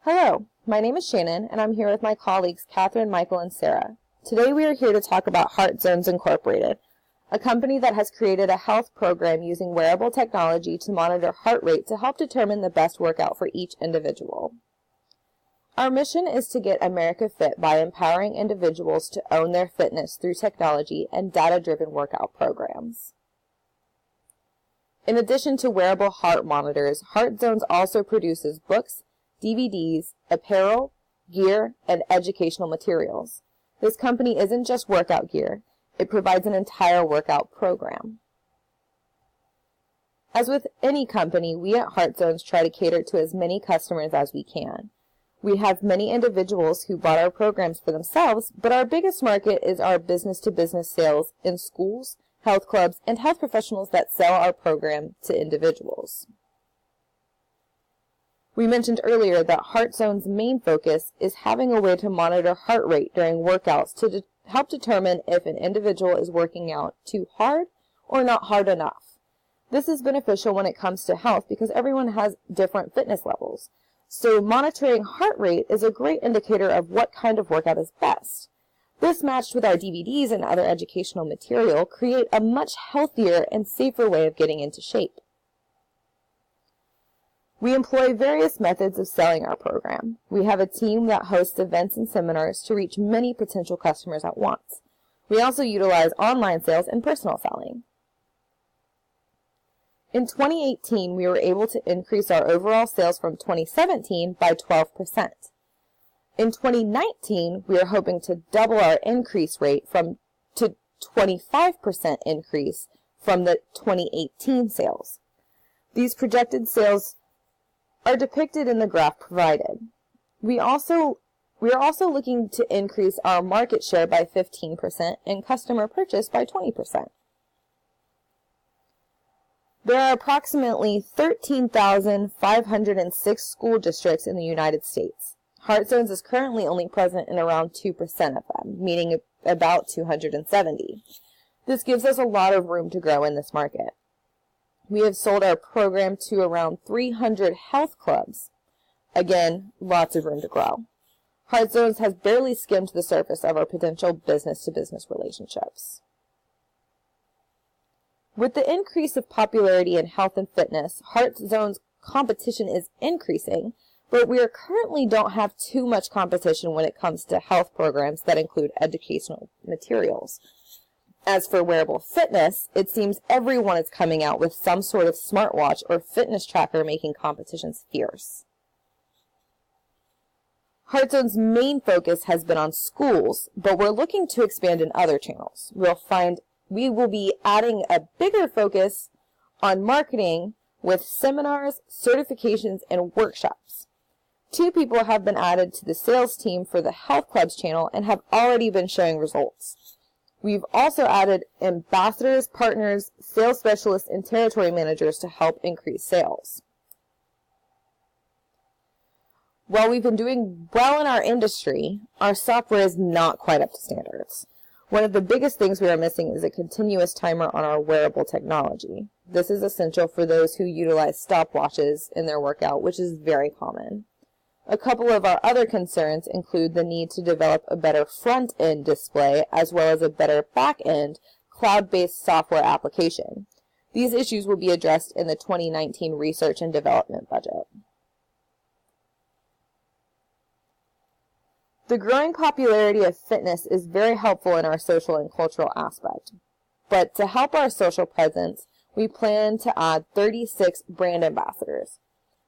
Hello, my name is Shannon, and I'm here with my colleagues Catherine, Michael, and Sarah. Today we are here to talk about Heart Zones Incorporated, a company that has created a health program using wearable technology to monitor heart rate to help determine the best workout for each individual. Our mission is to get America fit by empowering individuals to own their fitness through technology and data-driven workout programs. In addition to wearable heart monitors, Heart Zones also produces books, DVDs, apparel, gear, and educational materials. This company isn't just workout gear, it provides an entire workout program. As with any company, we at Heart Zones try to cater to as many customers as we can. We have many individuals who bought our programs for themselves, but our biggest market is our business-to-business sales in schools, health clubs, and health professionals that sell our program to individuals. We mentioned earlier that Heart Zone's main focus is having a way to monitor heart rate during workouts to help determine if an individual is working out too hard or not hard enough. This is beneficial when it comes to health because everyone has different fitness levels. So monitoring heart rate is a great indicator of what kind of workout is best. This, matched with our DVDs and other educational material, create a much healthier and safer way of getting into shape. We employ various methods of selling our program. We have a team that hosts events and seminars to reach many potential customers at once. We also utilize online sales and personal selling. In 2018, we were able to increase our overall sales from 2017 by 12%. In 2019, we are hoping to double our increase rate to 25% increase from the 2018 sales. These projected sales are depicted in the graph provided. We are also looking to increase our market share by 15% and customer purchase by 20%. There are approximately 13,506 school districts in the United States. Heart Zones is currently only present in around 2% of them, meaning about 270. This gives us a lot of room to grow in this market. We have sold our program to around 300 health clubs. Again, lots of room to grow. Heart Zones has barely skimmed the surface of our potential business-to-business relationships. With the increase of popularity in health and fitness, Heart Zones competition is increasing, but we currently don't have too much competition when it comes to health programs that include educational materials. As for wearable fitness, it seems everyone is coming out with some sort of smartwatch or fitness tracker, making competitions fierce. Heart Zone's main focus has been on schools, but we're looking to expand in other channels. We will be adding a bigger focus on marketing with seminars, certifications, and workshops. 2 people have been added to the sales team for the health clubs channel and have already been showing results. We've also added ambassadors, partners, sales specialists, and territory managers to help increase sales. While we've been doing well in our industry, our software is not quite up to standards. One of the biggest things we are missing is a continuous timer on our wearable technology. This is essential for those who utilize stopwatches in their workout, which is very common. A couple of our other concerns include the need to develop a better front-end display as well as a better back-end cloud-based software application. These issues will be addressed in the 2019 research and development budget. The growing popularity of fitness is very helpful in our social and cultural aspect. But to help our social presence, we plan to add 36 brand ambassadors.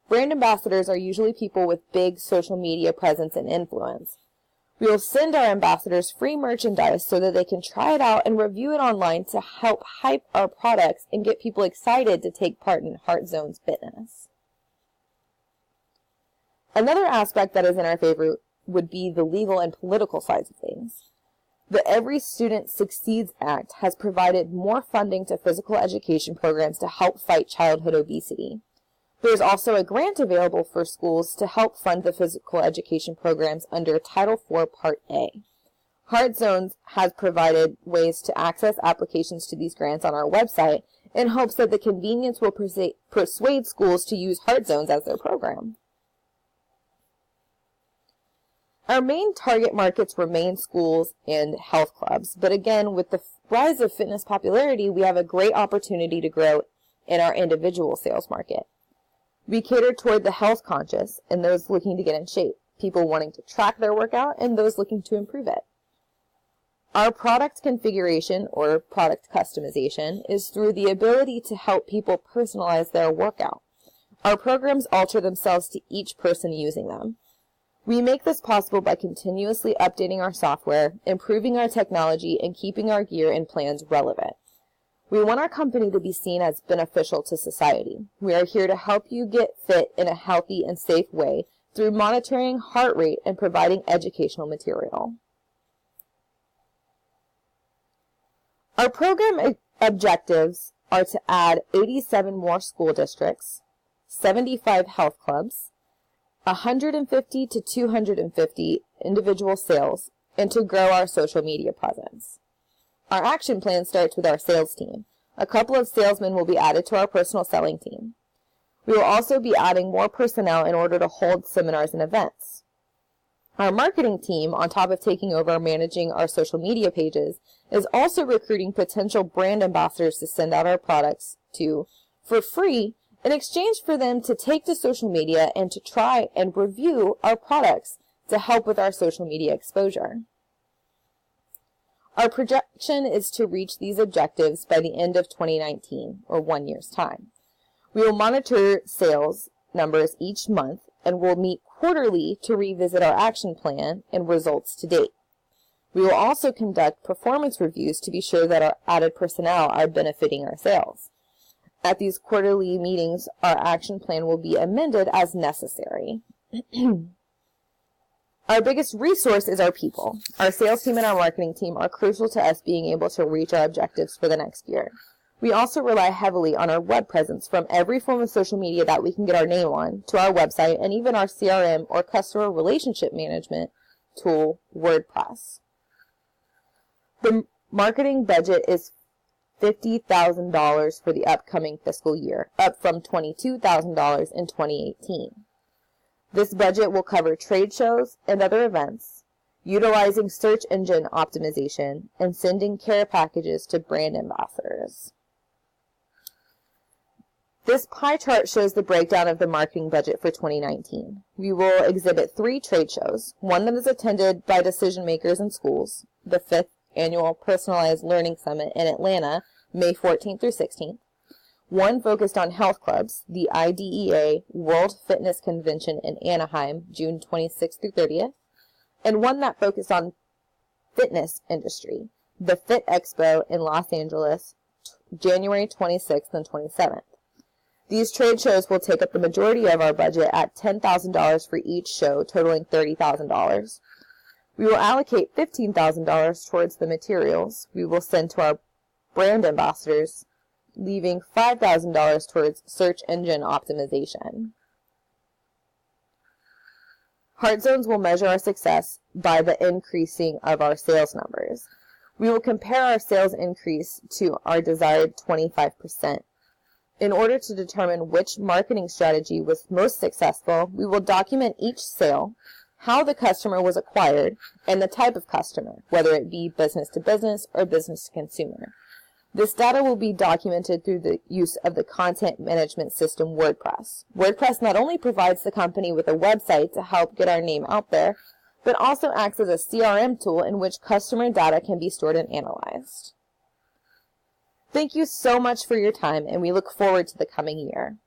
Brand ambassadors are usually people with big social media presence and influence. We will send our ambassadors free merchandise so that they can try it out and review it online to help hype our products and get people excited to take part in Heart Zone's fitness. Another aspect that is in our favor would be the legal and political sides of things. The Every Student Succeeds Act has provided more funding to physical education programs to help fight childhood obesity. There's also a grant available for schools to help fund the physical education programs under Title IV Part A. Heart Zones has provided ways to access applications to these grants on our website in hopes that the convenience will persuade schools to use Heart Zones as their program. Our main target markets remain schools and health clubs, but again, with the rise of fitness popularity, we have a great opportunity to grow in our individual sales market. We cater toward the health conscious and those looking to get in shape, people wanting to track their workout, and those looking to improve it. Our product configuration, or product customization, is through the ability to help people personalize their workout. Our programs alter themselves to each person using them. We make this possible by continuously updating our software, improving our technology, and keeping our gear and plans relevant. We want our company to be seen as beneficial to society. We are here to help you get fit in a healthy and safe way through monitoring heart rate and providing educational material. Our program objectives are to add 87 more school districts, 75 health clubs, 150 to 250 individual sales, and to grow our social media presence. Our action plan starts with our sales team. A couple of salesmen will be added to our personal selling team. We will also be adding more personnel in order to hold seminars and events. Our marketing team, on top of taking over managing our social media pages, is also recruiting potential brand ambassadors to send out our products to for free in exchange for them to take to social media and to try and review our products to help with our social media exposure. Our projection is to reach these objectives by the end of 2019, or 1 year's time. We will monitor sales numbers each month and will meet quarterly to revisit our action plan and results to date. We will also conduct performance reviews to be sure that our added personnel are benefiting our sales. At these quarterly meetings, our action plan will be amended as necessary. Our biggest resource is our people. Our sales team and our marketing team are crucial to us being able to reach our objectives for the next year. We also rely heavily on our web presence, from every form of social media that we can get our name on, to our website, and even our CRM or customer relationship management tool, WordPress. The marketing budget is $50,000 for the upcoming fiscal year, up from $22,000 in 2018. This budget will cover trade shows and other events, utilizing search engine optimization, and sending care packages to brand ambassadors. This pie chart shows the breakdown of the marketing budget for 2019. We will exhibit 3 trade shows, one that is attended by decision makers in schools, the 5th Annual Personalized Learning Summit in Atlanta, May 14th through 16th, one focused on health clubs, the IDEA World Fitness Convention in Anaheim, June 26th through 30th, and one that focused on fitness industry, the Fit Expo in Los Angeles, January 26th and 27th. These trade shows will take up the majority of our budget at $10,000 for each show, totaling $30,000. We will allocate $15,000 towards the materials we will send to our brand ambassadors, leaving $5,000 towards search engine optimization. Heart Zones will measure our success by the increasing of our sales numbers. We will compare our sales increase to our desired 25%. In order to determine which marketing strategy was most successful, we will document each sale, how the customer was acquired, and the type of customer, whether it be business to business or business to consumer. This data will be documented through the use of the content management system WordPress. WordPress not only provides the company with a website to help get our name out there, but also acts as a CRM tool in which customer data can be stored and analyzed. Thank you so much for your time, and we look forward to the coming year.